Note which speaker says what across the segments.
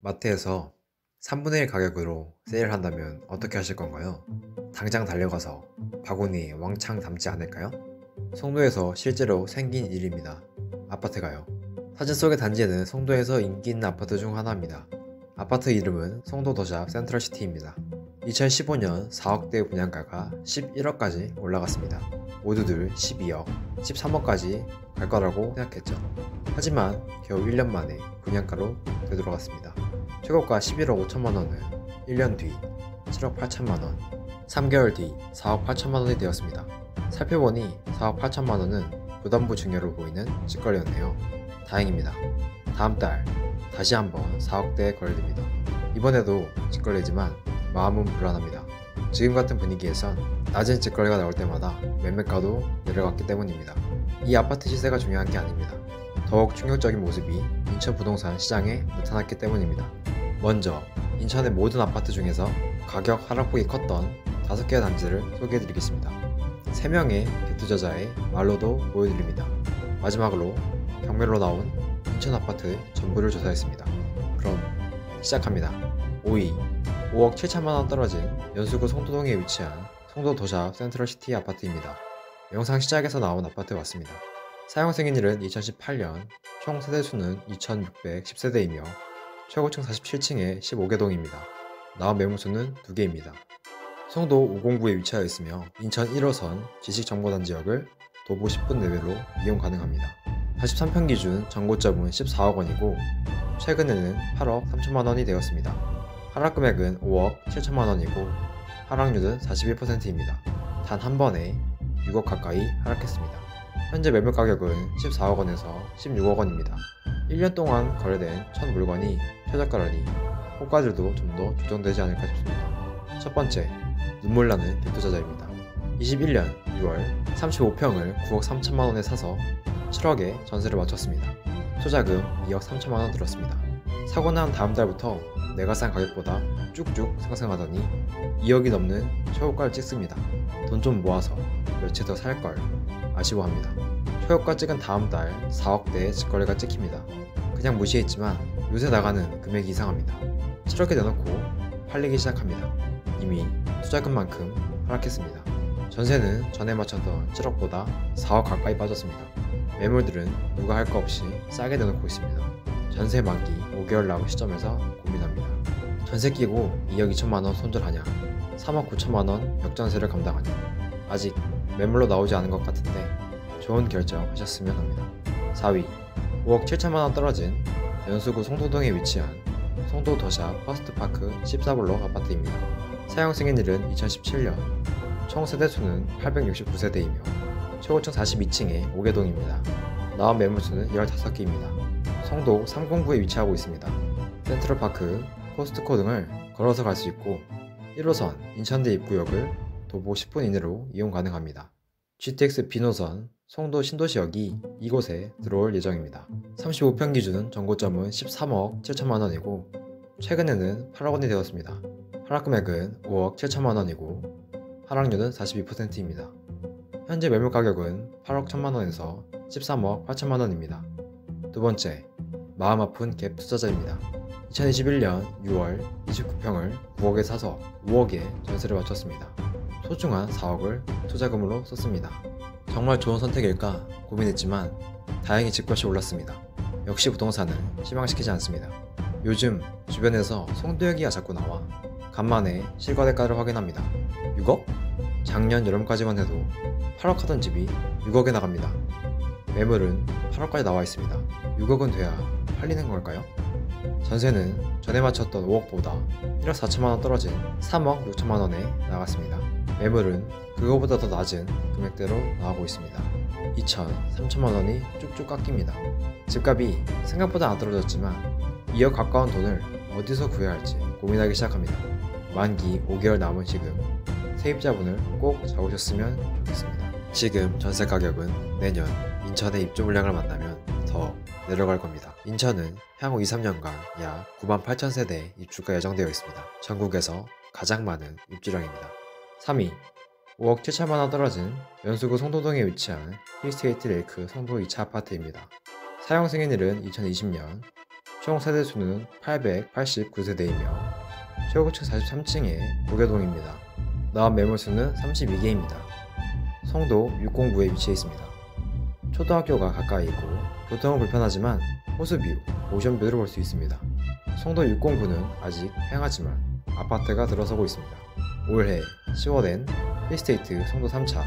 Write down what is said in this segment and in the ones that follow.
Speaker 1: 마트에서 3분의 1 가격으로 세일한다면 어떻게 하실 건가요? 당장 달려가서 바구니에 왕창 담지 않을까요? 송도에서 실제로 생긴 일입니다. 아파트가요. 사진 속의 단지는 송도에서 인기 있는 아파트 중 하나입니다. 아파트 이름은 송도 더샵 센트럴시티입니다. 2015년 4억대 분양가가 11억까지 올라갔습니다. 모두들 12억, 13억까지 갈 거라고 생각했죠. 하지만 겨우 1년 만에 분양가로 되돌아갔습니다. 최고가 11억 5천만 원은 1년 뒤 7억 8천만 원, 3개월 뒤 4억 8천만 원이 되었습니다. 살펴보니 4억 8천만 원은 부담부 증여로 보이는 직거래였네요. 다행입니다. 다음 달 다시 한번 4억대에 거래됩니다. 이번에도 직거래지만 마음은 불안합니다. 지금 같은 분위기에선 낮은 직거래가 나올 때마다 매매가도 내려갔기 때문입니다. 이 아파트 시세가 중요한 게 아닙니다. 더욱 충격적인 모습이 인천 부동산 시장에 나타났기 때문입니다. 먼저 인천의 모든 아파트 중에서 가격 하락폭이 컸던 5개의 단지를 소개해드리겠습니다. 3명의 대투자자의 말로도 보여드립니다. 마지막으로 경매로 나온 인천 아파트 전부를 조사했습니다. 그럼 시작합니다. 5위 5억 7천만원 떨어진 연수구 송도동에 위치한 송도 더샵 센트럴시티 아파트입니다. 영상 시작에서 나온 아파트 맞습니다. 사용 승인일은 2018년, 총 세대수는 2610세대이며 최고층 47층에 15개 동입니다. 나온 매물수는 2개입니다. 송도 509에 위치하여 있으며 인천 1호선 지식정보단지역을 도보 10분 내외로 이용 가능합니다. 43평 기준 전고점은 14억 원이고 최근에는 8억 3천만 원이 되었습니다. 하락 금액은 5억 7천만 원이고 하락률은 41%입니다. 단 한 번에 6억 가까이 하락했습니다. 현재 매물 가격은 14억 원에서 16억 원입니다. 1년 동안 거래된 첫 물건이 최저가라니 호가들도 좀 더 조정되지 않을까 싶습니다. 첫 번째, 눈물나는 대투자자입니다. 21년 6월 35평을 9억 3천만 원에 사서 7억에 전세를 마쳤습니다. 투자금 2억 3천만 원 들었습니다. 사고 난 다음 달부터 내가 싼 가격보다 쭉쭉 상승하더니 2억이 넘는 최고가를 찍습니다. 돈 좀 모아서 며칠 더 살걸 아쉬워합니다. 최고가 찍은 다음 달 4억대의 직거래가 찍힙니다. 그냥 무시했지만 요새 나가는 금액이 이상합니다. 7억에 내놓고 팔리기 시작합니다. 이미 투자금만큼 하락했습니다. 전세는 전에 마쳤던 7억보다 4억 가까이 빠졌습니다. 매물들은 누가 할 거 없이 싸게 내놓고 있습니다. 전세 만기 5개월 남은 시점에서 고민합니다. 전세 끼고 2억 2천만 원 손절하냐, 3억 9천만 원 역전세를 감당하냐. 아직 매물로 나오지 않은 것 같은데 좋은 결정 하셨으면 합니다. 4위 5억 7천만 원 떨어진 연수구 송도동에 위치한 송도 더샵 퍼스트파크 14블록 아파트입니다. 사용 승인일은 2017년, 총 세대수는 869세대이며 최고층 42층에 5개 동입니다. 나온 매물수는 15개입니다. 송도 309에 위치하고 있습니다. 센트럴파크, 코스트코 등을 걸어서 갈 수 있고 1호선 인천대 입구역을 도보 10분 이내로 이용 가능합니다. GTX B노선 송도 신도시역이 이곳에 들어올 예정입니다. 35평 기준 전고점은 13억 7천만 원이고 최근에는 8억 원이 되었습니다. 하락 금액은 5억 7천만 원이고 하락률은 42%입니다. 현재 매물 가격은 8억 1천만 원에서 13억 8천만 원입니다. 두 번째, 마음 아픈 갭 투자자입니다. 2021년 6월 29평을 9억에 사서 5억에 전세를 마쳤습니다. 소중한 4억을 투자금으로 썼습니다. 정말 좋은 선택일까 고민했지만 다행히 집값이 올랐습니다. 역시 부동산은 실망시키지 않습니다. 요즘 주변에서 송도 얘기가 자꾸 나와 간만에 실거래가를 확인합니다. 6억? 작년 여름까지만 해도 8억 하던 집이 6억에 나갑니다. 매물은 8억까지 나와 있습니다. 6억은 돼야 팔리는 걸까요? 전세는 전에 마쳤던 5억보다 1억 4천만 원 떨어진 3억 6천만 원에 나갔습니다. 매물은 그거보다 더 낮은 금액대로 나오고 있습니다. 2천, 3천만 원이 쭉쭉 깎입니다. 집값이 생각보다 안 떨어졌지만 2억 가까운 돈을 어디서 구해야 할지 고민하기 시작합니다. 만기 5개월 남은 시금 세입자분을 꼭 잡으셨으면 좋겠습니다. 지금 전세 가격은 내년 인천의 입주 물량을 만나면 더 내려갈 겁니다. 인천은 향후 2-3년간 약 9만 8천 세대 입주가 예정되어 있습니다. 전국에서 가장 많은 입주량입니다. 3위 5억 7천만 원 떨어진 연수구 송도동에 위치한 힐스테이트 레이크 송도 2차 아파트입니다. 사용 승인일은 2020년, 총 세대수는 889세대이며 최고층 43층의 무교동입니다. 나온 매물수는 32개입니다. 송도 609에 위치해 있습니다. 초등학교가 가까이 있고 교통은 불편하지만 호수뷰, 오션뷰를 볼 수 있습니다. 송도 609는 아직 횡하지만 아파트가 들어서고 있습니다. 올해 10월엔 힐스테이트 송도 3차,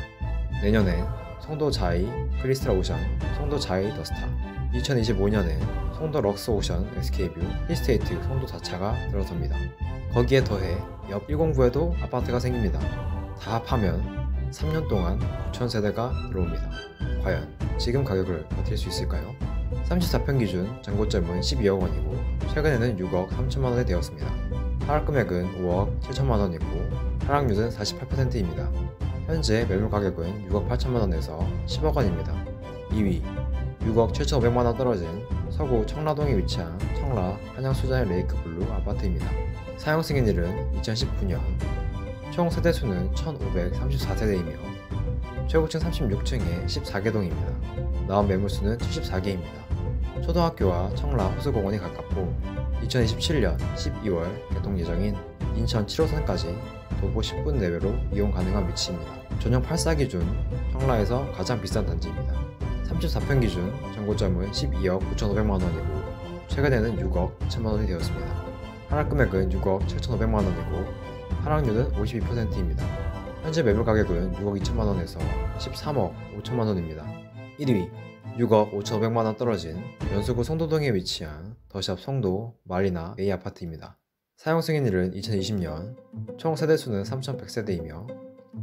Speaker 1: 내년엔 송도 자이 크리스탈 오션, 송도 자이 더스타, 2025년엔 송도 럭스 오션 SK뷰 힐스테이트 송도 4차가 들어섭니다. 거기에 더해 옆 109에도 아파트가 생깁니다. 다 합하면 3년 동안 9,000세대가 들어옵니다. 과연 지금 가격을 버틸 수 있을까요? 34평 기준 전고점은 12억 원이고 최근에는 6억 3천만 원이 되었습니다. 하락 금액은 5억 7천만 원이고 하락률은 48%입니다. 현재 매물 가격은 6억 8천만 원에서 10억 원입니다. 2위 6억 7,500만 원 떨어진 서구 청라동에 위치한 청라 한양수자의 레이크블루 아파트입니다. 사용 승인일은 2019년, 총 세대수는 1,534세대이며 최고층 36층에 14개 동입니다. 나온 매물수는 74개입니다. 초등학교와 청라 호수공원이 가깝고 2027년 12월 개통 예정인 인천 7호선까지 도보 10분 내외로 이용 가능한 위치입니다. 전용 8사 기준 청라에서 가장 비싼 단지입니다. 34평 기준 전고점은 12억 9,500만 원이고 최근에는 6억 2천만 원이 되었습니다. 하락 금액은 6억 7,500만 원이고 하락률은 52%입니다. 현재 매물 가격은 6억 2천만 원에서 13억 5천만 원입니다. 1위 6억 5,500만 원 떨어진 연수구 송도동에 위치한 더샵 송도 마리나 A 아파트입니다. 사용 승인일은 2020년, 총 세대수는 3,100세대이며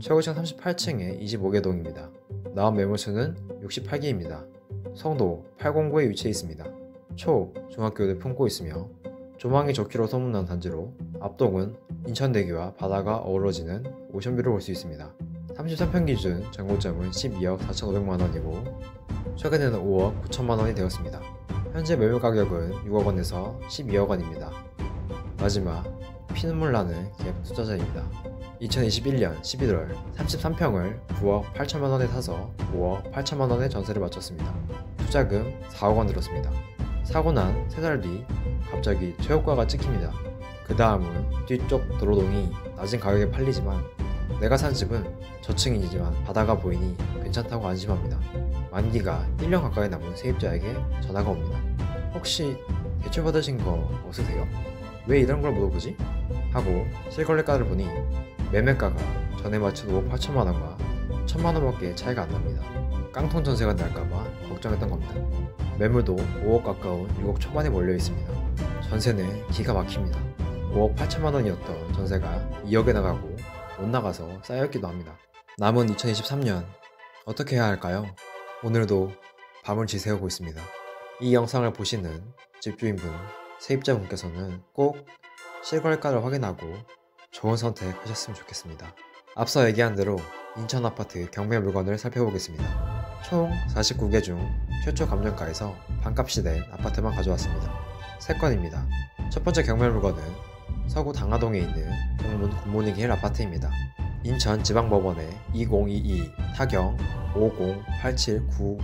Speaker 1: 최고층 38층에 25개 동입니다. 나온 매물수는 68개입니다. 송도 809에 위치해 있습니다. 초, 중학교를 품고 있으며 조망이 좋기로 소문난 단지로 앞동은 인천대교와 바다가 어우러지는 오션뷰를 볼 수 있습니다. 33평 기준 전고점은 12억 4,500만 원이고 최근에는 5억 9천만 원이 되었습니다. 현재 매물 가격은 6억 원에서 12억 원입니다. 마지막 피눈물 나는 갭 투자자입니다. 2021년 11월 33평을 9억 8천만 원에 사서 5억 8천만 원에 전세를 마쳤습니다. 투자금 4억 원 들었습니다. 사고 난 3달 뒤 갑자기 최고가가 찍힙니다. 그 다음은 뒤쪽 도로동이 낮은 가격에 팔리지만 내가 산 집은 저층이지만 바다가 보이니 괜찮다고 안심합니다. 만기가 1년 가까이 남은 세입자에게 전화가 옵니다. 혹시 대출 받으신 거 없으세요? 왜 이런 걸 물어보지? 하고 실거래가를 보니 매매가가 전에 맞춘 5억 8천만 원과 1천만 원밖에 차이가 안 납니다. 깡통 전세가 날까봐 걱정했던 겁니다. 매물도 5억 가까운 6억 초반에 몰려 있습니다. 전세는 기가 막힙니다. 5억 8천만 원이었던 전세가 2억에 나가고 못 나가서 쌓여있기도 합니다. 남은 2023년 어떻게 해야 할까요? 오늘도 밤을 지새우고 있습니다. 이 영상을 보시는 집주인분, 세입자분께서는 꼭 실거래가를 확인하고 좋은 선택하셨으면 좋겠습니다. 앞서 얘기한 대로 인천 아파트 경매 물건을 살펴보겠습니다. 총 49개 중 최초 감정가에서 반값이 된 아파트만 가져왔습니다. 3건입니다. 첫 번째 경매 물건은 서구 당하동에 있는 동문 굿모닝 힐 아파트입니다. 인천지방법원의 2022 타경 508792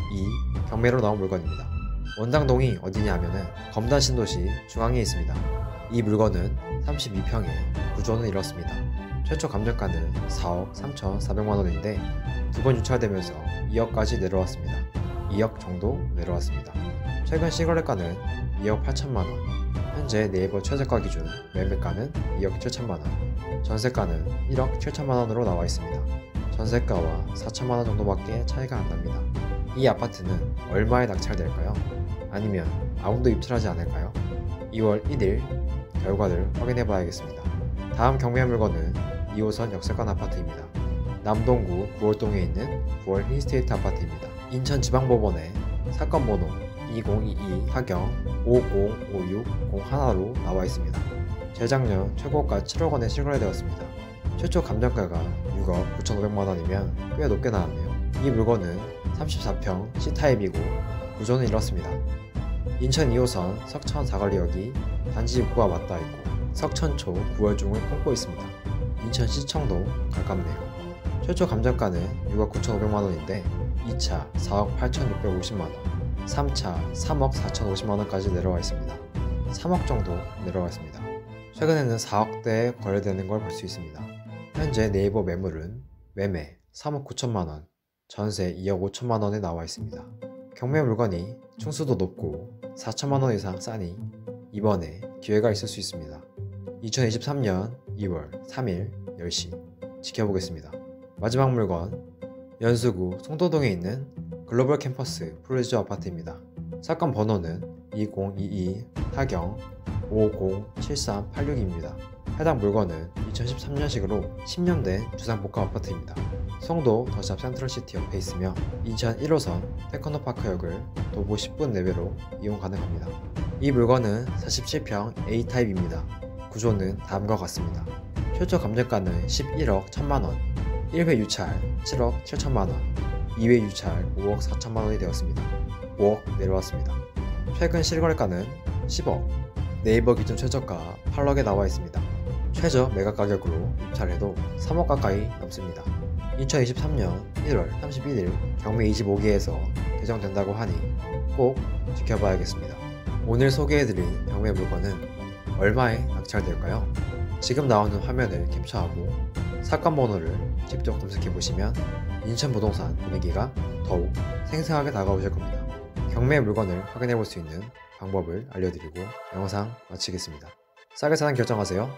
Speaker 1: 경매로 나온 물건입니다. 원당동이 어디냐 하면은 검단 신도시 중앙에 있습니다. 이 물건은 32평에 구조는 이렇습니다. 최초 감정가는 4억 3,400만 원인데 두 번 유찰되면서 2억까지 내려왔습니다. 2억 정도 내려왔습니다. 최근 시거래가는 2억 8천만 원, 현재 네이버 최저가 기준 매매가는 2억 7천만 원, 전세가는 1억 7천만 원으로 나와 있습니다. 전세가와 4천만 원 정도밖에 차이가 안 납니다. 이 아파트는 얼마에 낙찰될까요? 아니면 아무도 입찰하지 않을까요? 2월 1일 결과를 확인해 봐야겠습니다. 다음 경매 물건은 2호선 역세권 아파트입니다. 남동구 9월동에 있는 9월 힐스테이트 아파트입니다. 인천지방법원의 사건 번호 2022 하경 505601로 나와 있습니다. 재작년 최고가 7억 원에 실거래되었습니다. 최초 감정가가 6억 9,500만 원이면 꽤 높게 나왔네요. 이 물건은 34평 C타입이고 구조는 이렇습니다. 인천 2호선 석천 사거리역이 단지 입구와 맞닿아 있고 석천초 9월중을 품고 있습니다. 인천시청도 가깝네요. 최초 감정가는 6억 9,500만 원인데 2차 4억 8,650만 원, 3차 3억 4,050만 원까지 내려와 있습니다. 3억 정도 내려갔습니다. 최근에는 4억대에 거래되는 걸 볼 수 있습니다. 현재 네이버 매물은 매매 3억 9천만 원, 전세 2억 5천만 원에 나와 있습니다. 경매 물건이 층수도 높고 4천만 원 이상 싸니 이번에 기회가 있을 수 있습니다. 2023년 2월 3일 10시 지켜보겠습니다. 마지막 물건, 연수구 송도동에 있는 글로벌 캠퍼스 프루지오 아파트입니다. 사건 번호는 2022-507386입니다. 해당 물건은 2013년식으로 10년 된 주상복합 아파트입니다. 송도 더샵 센트럴시티 옆에 있으며 인천 1호선 테크노파크역을 도보 10분 내외로 이용 가능합니다. 이 물건은 47평 A타입입니다. 구조는 다음과 같습니다. 최저 감정가는 11억 1천만원, 1회 유찰 7억 7천만원, 2회 유찰 5억 4천만원이 되었습니다. 5억 내려왔습니다. 최근 실거래가는 10억, 네이버 기준 최저가 8억에 나와 있습니다. 최저 매각 가격으로 입찰해도 3억 가까이 넘습니다. 2023년 1월 31일 경매 25기에서 개정된다고 하니 꼭 지켜봐야겠습니다. 오늘 소개해드린 경매 물건은 얼마에 낙찰될까요? 지금 나오는 화면을 캡처하고 사건 번호를 직접 검색해보시면 인천 부동산 분위기가 더욱 생생하게 다가오실 겁니다. 경매 물건을 확인해볼 수 있는 방법을 알려드리고 영상 마치겠습니다. 싸게 사는 결정하세요.